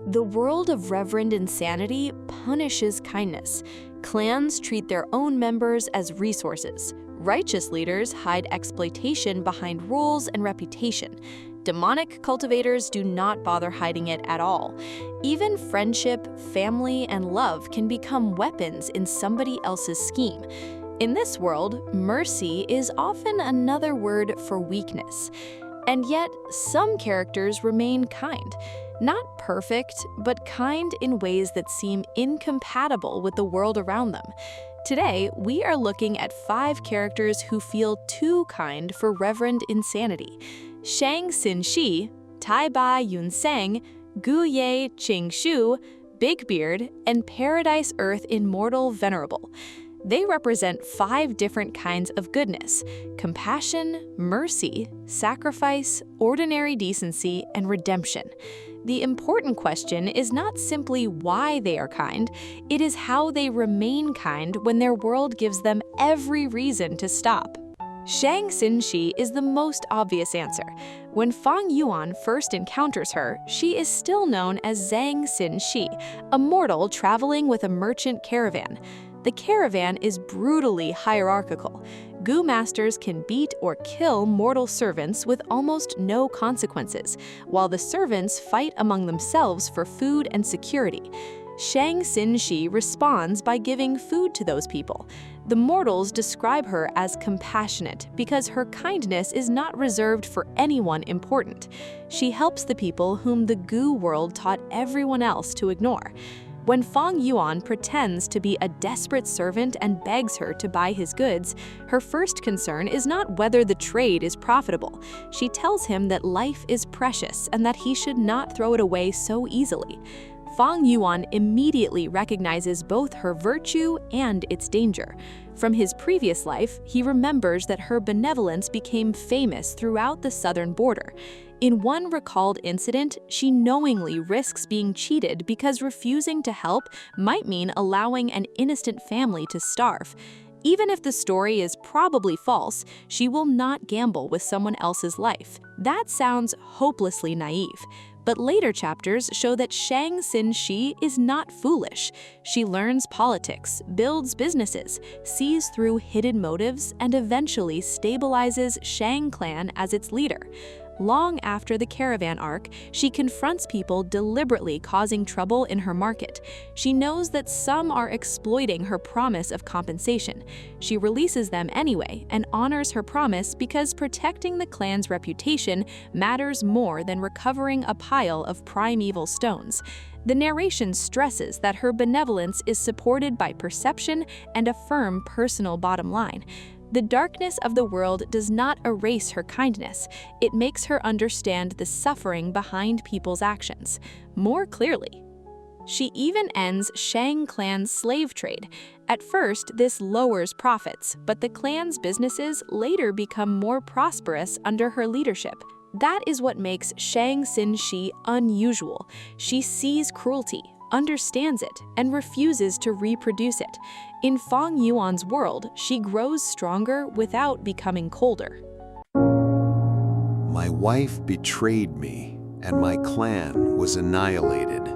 The world of Reverend Insanity punishes kindness. Clans treat their own members as resources. Righteous leaders hide exploitation behind rules and reputation. Demonic cultivators do not bother hiding it at all. Even friendship, family, and love can become weapons in somebody else's scheme. In this world, mercy is often another word for weakness. And yet, some characters remain kind. Not perfect, but kind in ways that seem incompatible with the world around them. Today, we are looking at 5 characters who feel too kind for Reverend Insanity. Shang Xin-shi, Tai Bai Yun-sang, Gu Ye Qing-shu, Big Beard, and Paradise Earth Immortal Venerable. They represent 5 different kinds of goodness: compassion, mercy, sacrifice, ordinary decency, and redemption. The important question is not simply why they are kind, it is how they remain kind when their world gives them every reason to stop. Shang Xin-shi is the most obvious answer. When Fang Yuan first encounters her, she is still known as Zhang Xin-shi, a mortal traveling with a merchant caravan. The caravan is brutally hierarchical. Gu masters can beat or kill mortal servants with almost no consequences, while the servants fight among themselves for food and security. Shang Xin-shi responds by giving food to those people. The mortals describe her as compassionate because her kindness is not reserved for anyone important. She helps the people whom the Gu world taught everyone else to ignore. When Fang Yuan pretends to be a desperate servant and begs her to buy his goods, her first concern is not whether the trade is profitable. She tells him that life is precious and that he should not throw it away so easily. Fang Yuan immediately recognizes both her virtue and its danger. From his previous life, he remembers that her benevolence became famous throughout the southern border. In one recalled incident, she knowingly risks being cheated because refusing to help might mean allowing an innocent family to starve. Even if the story is probably false, she will not gamble with someone else's life. That sounds hopelessly naive. But later chapters show that Shang Xin-shi is not foolish. She learns politics, builds businesses, sees through hidden motives, and eventually stabilizes Shang clan as its leader. Long after the caravan arc, she confronts people deliberately causing trouble in her market. She knows that some are exploiting her promise of compensation. She releases them anyway and honors her promise because protecting the clan's reputation matters more than recovering a pile of primeval stones. The narration stresses that her benevolence is supported by perception and a firm personal bottom line. The darkness of the world does not erase her kindness. It makes her understand the suffering behind people's actions more clearly. She even ends Shang clan's slave trade. At first, this lowers profits, but the clan's businesses later become more prosperous under her leadership. That is what makes Shang Xin-shi unusual. She sees cruelty, understands it, and refuses to reproduce it. In Fang Yuan's world, she grows stronger without becoming colder. My wife betrayed me, and my clan was annihilated.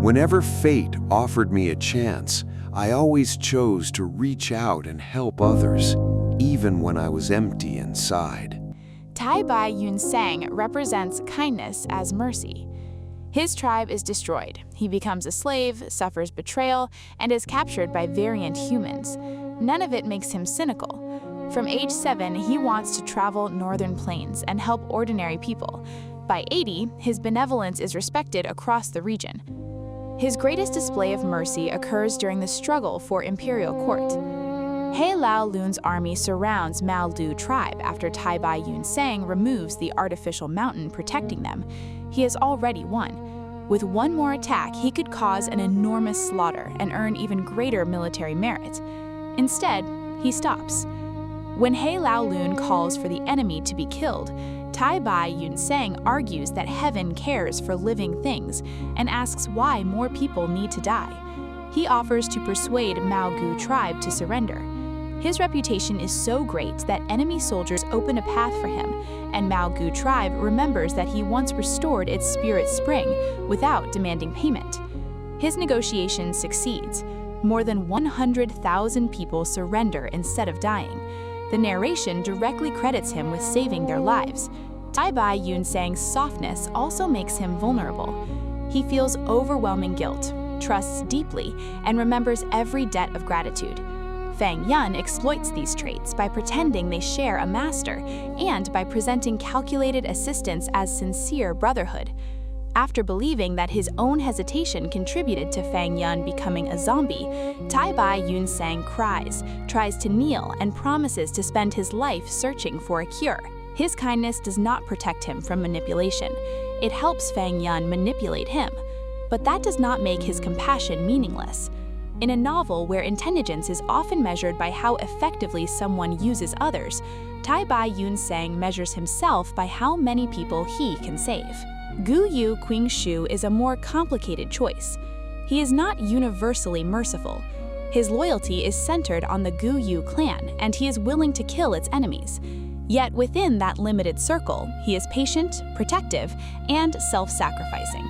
Whenever fate offered me a chance, I always chose to reach out and help others, even when I was empty inside. Tai Bai Yun-sang represents kindness as mercy. His tribe is destroyed. He becomes a slave, suffers betrayal, and is captured by variant humans. None of it makes him cynical. From age 7, he wants to travel northern plains and help ordinary people. By 80, his benevolence is respected across the region. His greatest display of mercy occurs during the struggle for imperial court. He Lao Lun's army surrounds Mao Lu tribe after Tai Bai Yun-sang removes the artificial mountain protecting them. He has already won. With one more attack, he could cause an enormous slaughter and earn even greater military merit. Instead, he stops. When He Lao Lun calls for the enemy to be killed, Tai Bai Yun-sang argues that heaven cares for living things and asks why more people need to die. He offers to persuade Mao Gu tribe to surrender. His reputation is so great that enemy soldiers open a path for him, and Mao Gu tribe remembers that he once restored its spirit spring without demanding payment. His negotiation succeeds. More than 100,000 people surrender instead of dying. The narration directly credits him with saving their lives. Bai Yunsang's softness also makes him vulnerable. He feels overwhelming guilt, trusts deeply, and remembers every debt of gratitude. Fang Yuan exploits these traits by pretending they share a master and by presenting calculated assistance as sincere brotherhood. After believing that his own hesitation contributed to Fang Yuan becoming a zombie, Bai Yunsang cries, tries to kneel, and promises to spend his life searching for a cure. His kindness does not protect him from manipulation. It helps Fang Yuan manipulate him. But that does not make his compassion meaningless. In a novel where intelligence is often measured by how effectively someone uses others, Bai Yunsang measures himself by how many people he can save. Gu Yu Qing Shu is a more complicated choice. He is not universally merciful. His loyalty is centered on the Gu Yu clan, and he is willing to kill its enemies. Yet within that limited circle, he is patient, protective, and self-sacrificing.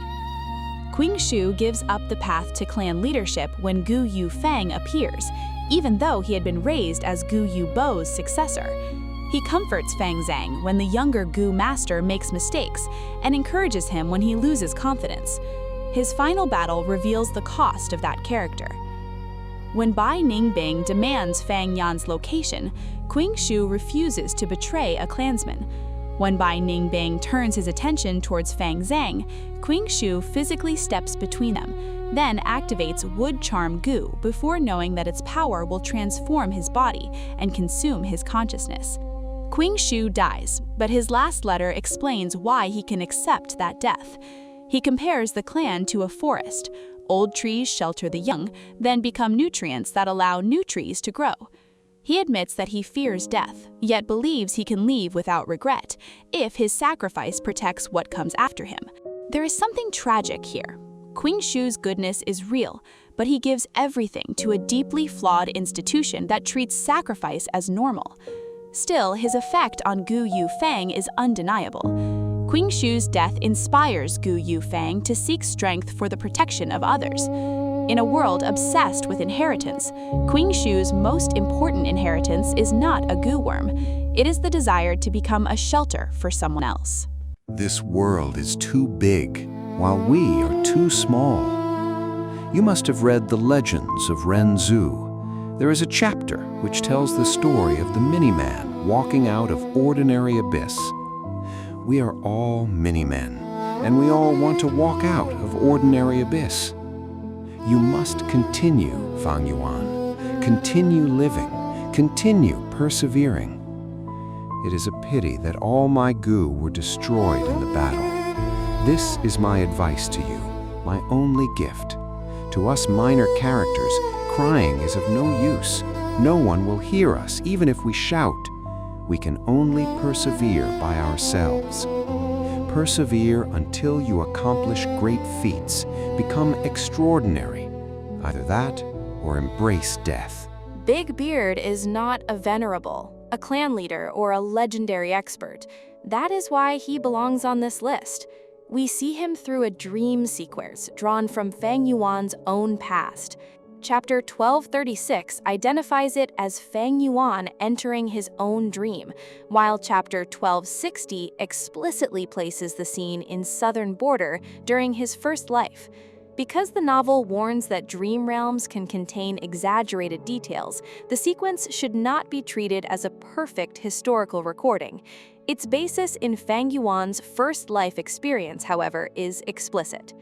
Qing Shu gives up the path to clan leadership when Gu Yu Fang appears, even though he had been raised as Gu Yu Bo's successor. He comforts Fang Zhang when the younger Gu master makes mistakes and encourages him when he loses confidence. His final battle reveals the cost of that character. When Bai Ningbing demands Fang Yuan's location, Qing Shu refuses to betray a clansman. When Bai Ningbing turns his attention towards Fang Zhang, Qing Shu physically steps between them, then activates Wood Charm Gu before knowing that its power will transform his body and consume his consciousness. Qing Shu dies, but his last letter explains why he can accept that death. He compares the clan to a forest. Old trees shelter the young, then become nutrients that allow new trees to grow. He admits that he fears death, yet believes he can leave without regret if his sacrifice protects what comes after him. There is something tragic here. Qing Shu's goodness is real, but he gives everything to a deeply flawed institution that treats sacrifice as normal. Still, his effect on Gu Yu Fang is undeniable. Qing Shu's death inspires Gu Yu Fang to seek strength for the protection of others. In a world obsessed with inheritance, Qing Shu's most important inheritance is not a Gu worm. It is the desire to become a shelter for someone else. This world is too big, while we are too small. You must have read the legends of Ren Zhu. There is a chapter which tells the story of the mini-man walking out of ordinary abyss. We are all mini-men, and we all want to walk out of ordinary abyss. You must continue, Fang Yuan. Continue living, continue persevering. It is a pity that all my Gu were destroyed in the battle. This is my advice to you, my only gift. To us minor characters, crying is of no use. No one will hear us, even if we shout. We can only persevere by ourselves. Persevere until you accomplish great feats, become extraordinary. Either that or embrace death. Big Beard is not a venerable, a clan leader, or a legendary expert. That is why he belongs on this list. We see him through a dream sequence drawn from Fang Yuan's own past. Chapter 1236 identifies it as Fang Yuan entering his own dream, while Chapter 1260 explicitly places the scene in southern border during his first life. Because the novel warns that dream realms can contain exaggerated details, the sequence should not be treated as a perfect historical recording. Its basis in Fang Yuan's first life experience, however, is explicit.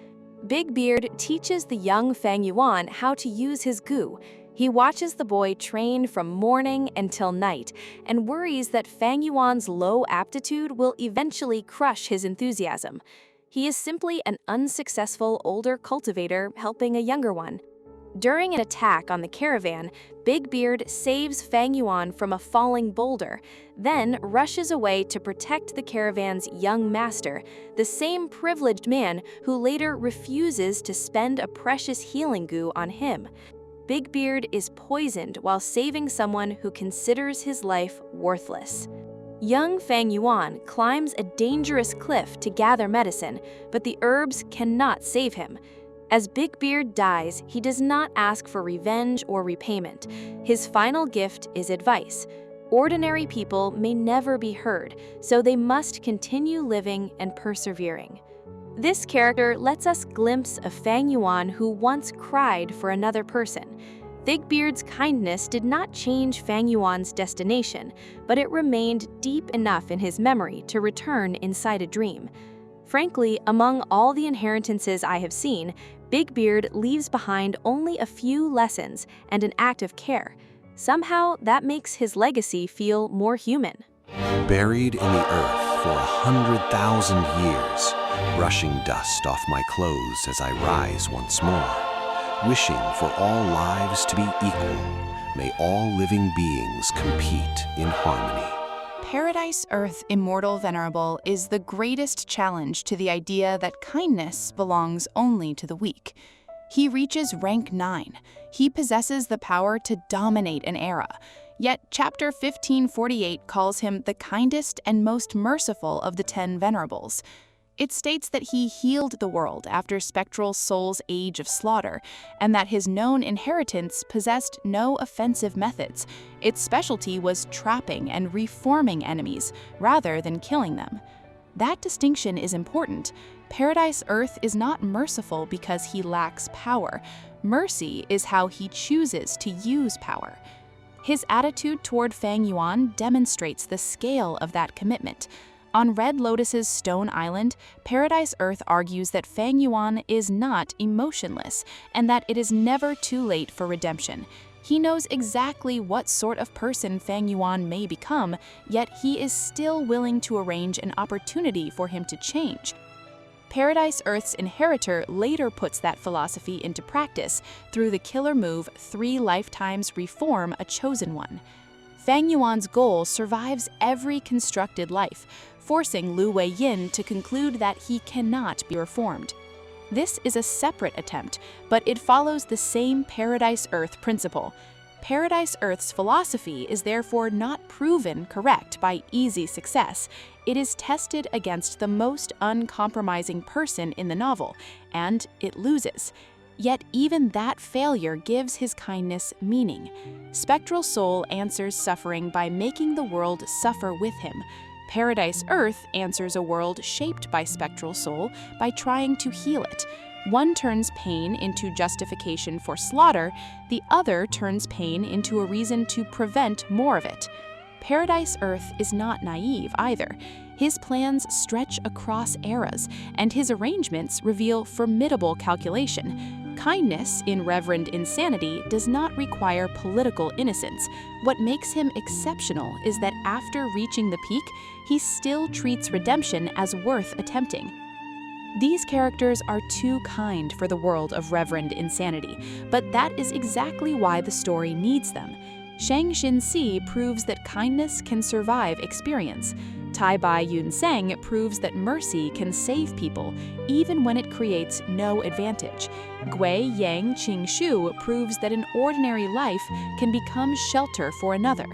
Big Beard teaches the young Fang Yuan how to use his Gu. He watches the boy train from morning until night and worries that Fang Yuan's low aptitude will eventually crush his enthusiasm. He is simply an unsuccessful older cultivator helping a younger one. During an attack on the caravan, Big Beard saves Fang Yuan from a falling boulder, then rushes away to protect the caravan's young master, the same privileged man who later refuses to spend a precious healing Gu on him. Big Beard is poisoned while saving someone who considers his life worthless. Young Fang Yuan climbs a dangerous cliff to gather medicine, but the herbs cannot save him. As Big Beard dies, he does not ask for revenge or repayment. His final gift is advice. Ordinary people may never be heard, so they must continue living and persevering. This character lets us glimpse a Fang Yuan who once cried for another person. Big Beard's kindness did not change Fang Yuan's destination, but it remained deep enough in his memory to return inside a dream. Frankly, among all the inheritances I have seen, Big Beard leaves behind only a few lessons and an act of care. Somehow, that makes his legacy feel more human. Buried in the earth for 100,000 years, brushing dust off my clothes as I rise once more, wishing for all lives to be equal, may all living beings compete in harmony. Paradise Earth Immortal Venerable is the greatest challenge to the idea that kindness belongs only to the weak. He reaches rank 9. He possesses the power to dominate an era. Yet Chapter 1548 calls him the kindest and most merciful of the 10 Venerables. It states that he healed the world after Spectral Soul's age of slaughter, and that his known inheritance possessed no offensive methods. Its specialty was trapping and reforming enemies, rather than killing them. That distinction is important. Paradise Earth is not merciful because he lacks power. Mercy is how he chooses to use power. His attitude toward Fang Yuan demonstrates the scale of that commitment. On Red Lotus's Stone Island, Paradise Earth argues that Fang Yuan is not emotionless and that it is never too late for redemption. He knows exactly what sort of person Fang Yuan may become, yet he is still willing to arrange an opportunity for him to change. Paradise Earth's inheritor later puts that philosophy into practice through the killer move 3 lifetimes reform a chosen one. Fang Yuan's goal survives every constructed life, forcing Lu Wei-yin to conclude that he cannot be reformed. This is a separate attempt, but it follows the same Paradise Earth principle. Paradise Earth's philosophy is therefore not proven correct by easy success. It is tested against the most uncompromising person in the novel, and it loses. Yet even that failure gives his kindness meaning. Spectral Soul answers suffering by making the world suffer with him. Paradise Earth answers a world shaped by Spectral Soul by trying to heal it. One turns pain into justification for slaughter, the other turns pain into a reason to prevent more of it. Paradise Earth is not naive either. His plans stretch across eras, and his arrangements reveal formidable calculation. Kindness in Reverend Insanity does not require political innocence. What makes him exceptional is that after reaching the peak, he still treats redemption as worth attempting. These characters are too kind for the world of Reverend Insanity, but that is exactly why the story needs them. Sheng Xin-si proves that kindness can survive experience. Tai Bai Yun Seng proves that mercy can save people, even when it creates no advantage. Gui Yang Qing Shu proves that an ordinary life can become shelter for another.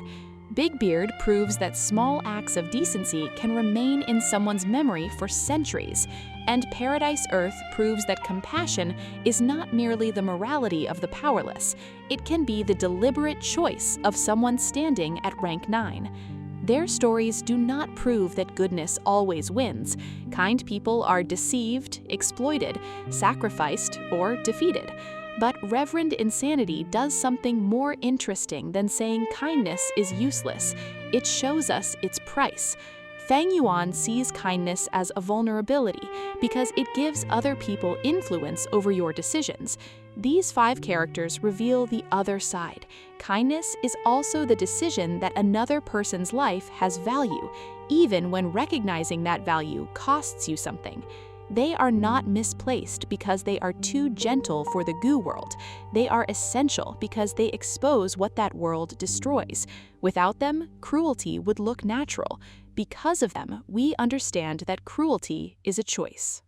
Big Beard proves that small acts of decency can remain in someone's memory for centuries. And Paradise Earth proves that compassion is not merely the morality of the powerless. It can be the deliberate choice of someone standing at rank 9. Their stories do not prove that goodness always wins. Kind people are deceived, exploited, sacrificed, or defeated. But Reverend Insanity does something more interesting than saying kindness is useless. It shows us its price. Fang Yuan sees kindness as a vulnerability because it gives other people influence over your decisions. These 5 characters reveal the other side. Kindness is also the decision that another person's life has value, even when recognizing that value costs you something. They are not misplaced because they are too gentle for the goo world. They are essential because they expose what that world destroys. Without them, cruelty would look natural. Because of them, we understand that cruelty is a choice.